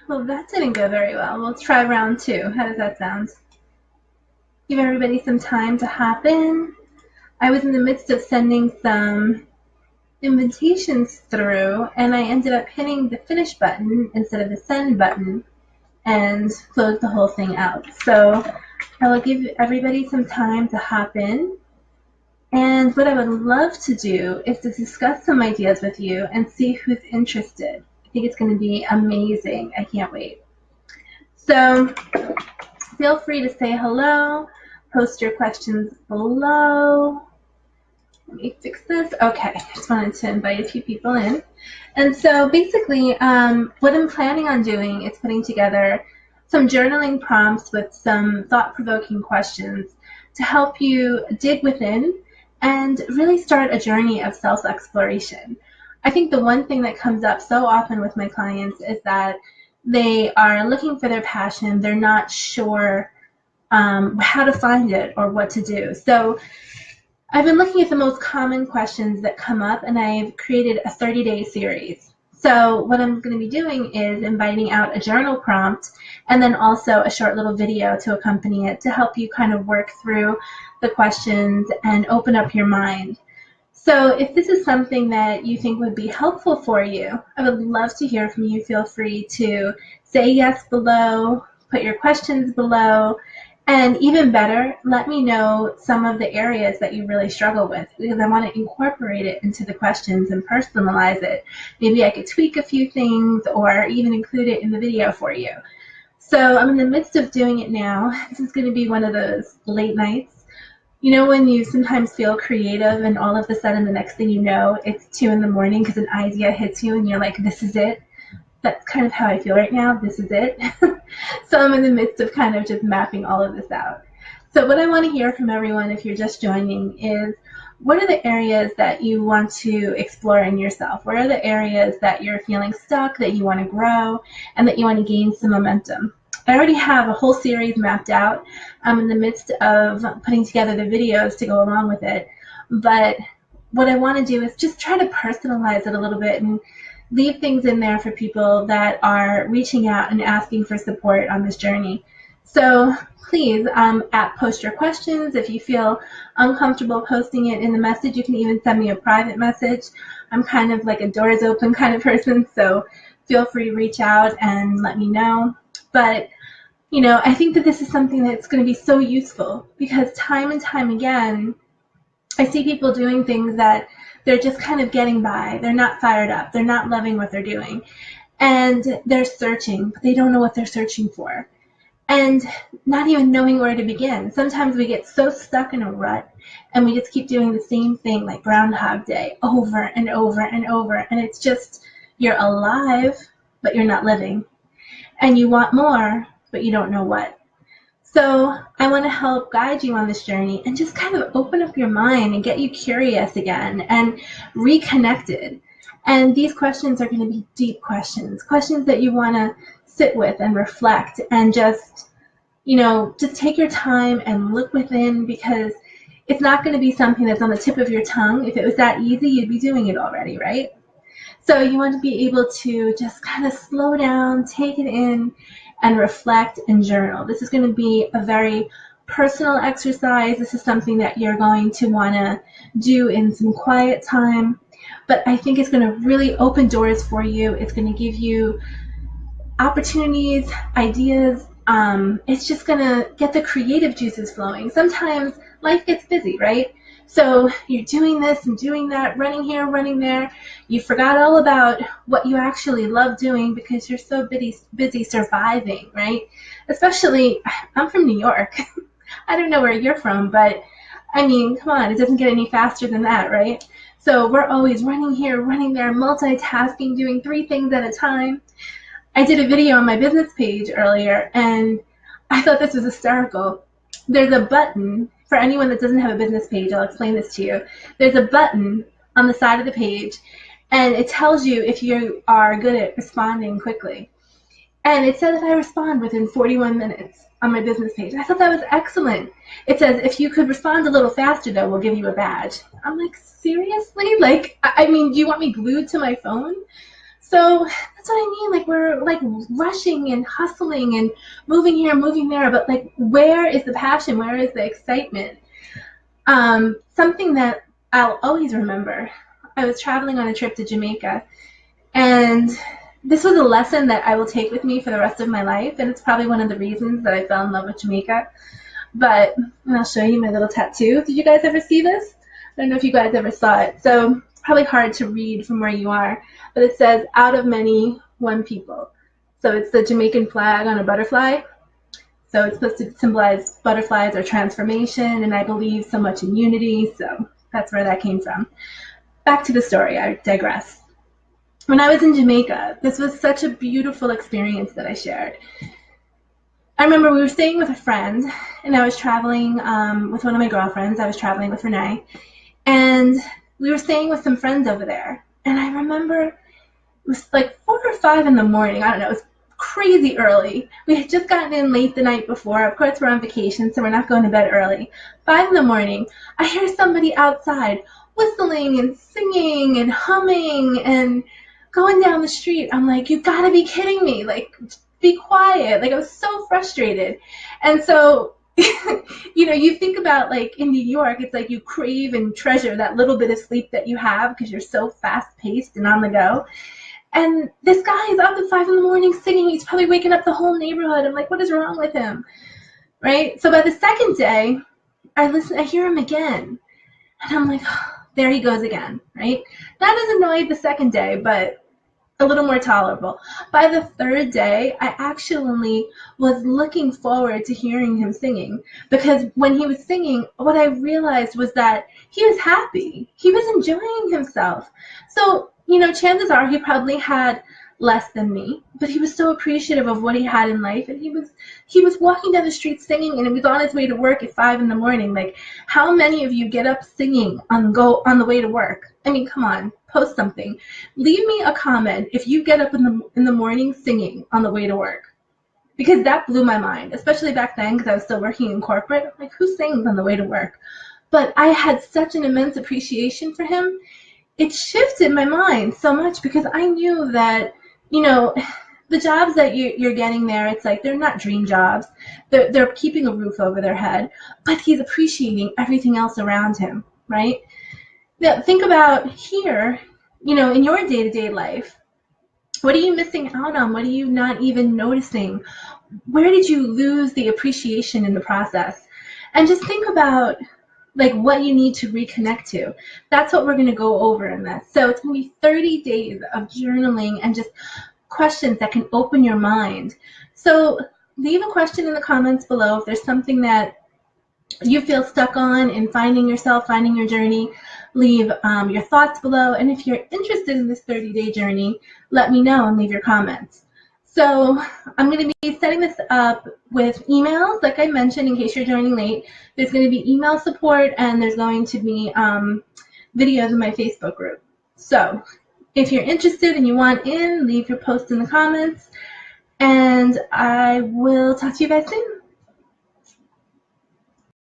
Well, that didn't go very well. We'll try round two. How does that sound? Give everybody some time to hop in. I was in the midst of sending some invitations through, and I ended up hitting the finish button instead of the send button and closed the whole thing out. So I will give everybody some time to hop in. And what I would love to do is to discuss some ideas with you and see who's interested. I think it's going to be amazing. I can't wait. So feel free to say hello, post your questions below. Let me fix this. Okay, I just wanted to invite a few people in. And so basically what I'm planning on doing is putting together some journaling prompts with some thought-provoking questions to help you dig within and really start a journey of self-exploration. I think the one thing that comes up so often with my clients is that they are looking for their passion. They're not sure how to find it or what to do. So I've been looking at the most common questions that come up, and I've created a 30-day series. So what I'm going to be doing is inviting out a journal prompt and then also a short little video to accompany it to help you kind of work through the questions and open up your mind. So if this is something that you think would be helpful for you, I would love to hear from you. Feel free to say yes below, put your questions below, and even better, let me know some of the areas that you really struggle with, because I want to incorporate it into the questions and personalize it. Maybe I could tweak a few things or even include it in the video for you. So I'm in the midst of doing it now. This is going to be one of those late nights. You know when you sometimes feel creative and all of a sudden the next thing you know, it's 2 in the morning because an idea hits you and you're like, this is it. That's kind of how I feel right now. This is it. So I'm in the midst of kind of just mapping all of this out. So what I want to hear from everyone, if you're just joining, is what are the areas that you want to explore in yourself? What are the areas that you're feeling stuck, that you want to grow, and that you want to gain some momentum? I already have a whole series mapped out. I'm in the midst of putting together the videos to go along with it. But what I want to do is just try to personalize it a little bit and leave things in there for people that are reaching out and asking for support on this journey. So please post your questions. If you feel uncomfortable posting it in the message, you can even send me a private message. I'm kind of like a doors open kind of person, so feel free to reach out and let me know. But you know, I think that this is something that's going to be so useful because time and time again, I see people doing things that they're just kind of getting by. They're not fired up. They're not loving what they're doing. And they're searching, but they don't know what they're searching for. And not even knowing where to begin. Sometimes we get so stuck in a rut and we just keep doing the same thing like Groundhog Day over and over and over. And it's just, you're alive, but you're not living. And you want more, but you don't know what. So I want to help guide you on this journey and just kind of open up your mind and get you curious again and reconnected. And these questions are going to be deep questions, questions that you want to sit with and reflect and just, you know, just take your time and look within, because it's not going to be something that's on the tip of your tongue. If it was that easy, you'd be doing it already, right? So you want to be able to just kind of slow down, take it in, and reflect and journal. This is going to be a very personal exercise. This is something that you're going to want to do in some quiet time. But I think it's going to really open doors for you. It's going to give you opportunities, ideas. It's just going to get the creative juices flowing. Sometimes life gets busy, right? So you're doing this and doing that, running here, running there. You forgot all about what you actually love doing because you're so busy surviving, right? Especially, I'm from New York. I don't know where you're from, but I mean, come on, it doesn't get any faster than that, right? So we're always running here, running there, multitasking, doing 3 things at a time. I did a video on my business page earlier, and I thought this was hysterical. There's a button. For anyone that doesn't have a business page, I'll explain this to you. There's a button on the side of the page, and it tells you if you are good at responding quickly. And it said that I respond within 41 minutes on my business page. I thought that was excellent. It says, if you could respond a little faster, though, we'll give you a badge. I'm like, seriously? Like, I mean, do you want me glued to my phone? So that's what I mean. Like, we're like rushing and hustling and moving here, moving there, but like, where is the passion? Where is the excitement? Something that I'll always remember. I was traveling on a trip to Jamaica, and this was a lesson that I will take with me for the rest of my life, and it's probably one of the reasons that I fell in love with Jamaica. But, and I'll show you my little tattoo. Did you guys ever see this? I don't know if you guys ever saw it. So it's probably hard to read from where you are, but it says, out of many, one people. So it's the Jamaican flag on a butterfly. So it's supposed to symbolize butterflies or transformation, and I believe so much in unity, so that's where that came from. Back to the story, I digress. When I was in Jamaica, this was such a beautiful experience that I shared. I remember we were staying with a friend, and I was traveling with one of my girlfriends. I was traveling with Renee, and we were staying with some friends over there. And I remember it was like 4 or 5 in the morning. I don't know. It was crazy early. We had just gotten in late the night before. Of course, we're on vacation, so we're not going to bed early. 5 in the morning, I hear somebody outside whistling and singing and humming and going down the street. I'm like, you gotta be kidding me. Like, be quiet. Like, I was so frustrated. And so, you think about, like, in New York, it's like you crave and treasure that little bit of sleep that you have because you're so fast-paced and on the go. And this guy is up at 5 in the morning singing. He's probably waking up the whole neighborhood. I'm like, what is wrong with him? Right? So by the second day, I hear him again. And I'm like, oh, there he goes again, right? Not as annoyed the second day, but a little more tolerable. By the third day, I actually was looking forward to hearing him singing, because when he was singing, what I realized was that he was happy. He was enjoying himself. So, chances are he probably had less than me, but he was so appreciative of what he had in life, and he was walking down the street singing, and he was on his way to work at 5 in the morning. Like, how many of you get up singing on the way to work? I mean, come on, post something. Leave me a comment if you get up in the morning singing on the way to work, because that blew my mind, especially back then because I was still working in corporate. I'm like, who sings on the way to work? But I had such an immense appreciation for him. It shifted my mind so much, because I knew that, the jobs that you're getting there, it's like they're not dream jobs. They're keeping a roof over their head, but he's appreciating everything else around him, right? Now, think about here, in your day-to-day life. What are you missing out on? What are you not even noticing? Where did you lose the appreciation in the process? And just think about, like, what you need to reconnect to. That's what we're going to go over in this. So it's going to be 30 days of journaling and just questions that can open your mind. So leave a question in the comments below if there's something that you feel stuck on in finding yourself, finding your journey. Leave your thoughts below. And if you're interested in this 30-day journey, let me know and leave your comments. So I'm going to be setting this up with emails, like I mentioned, in case you're joining late. There's going to be email support, and there's going to be videos in my Facebook group. So if you're interested and you want in, leave your post in the comments, and I will talk to you guys soon.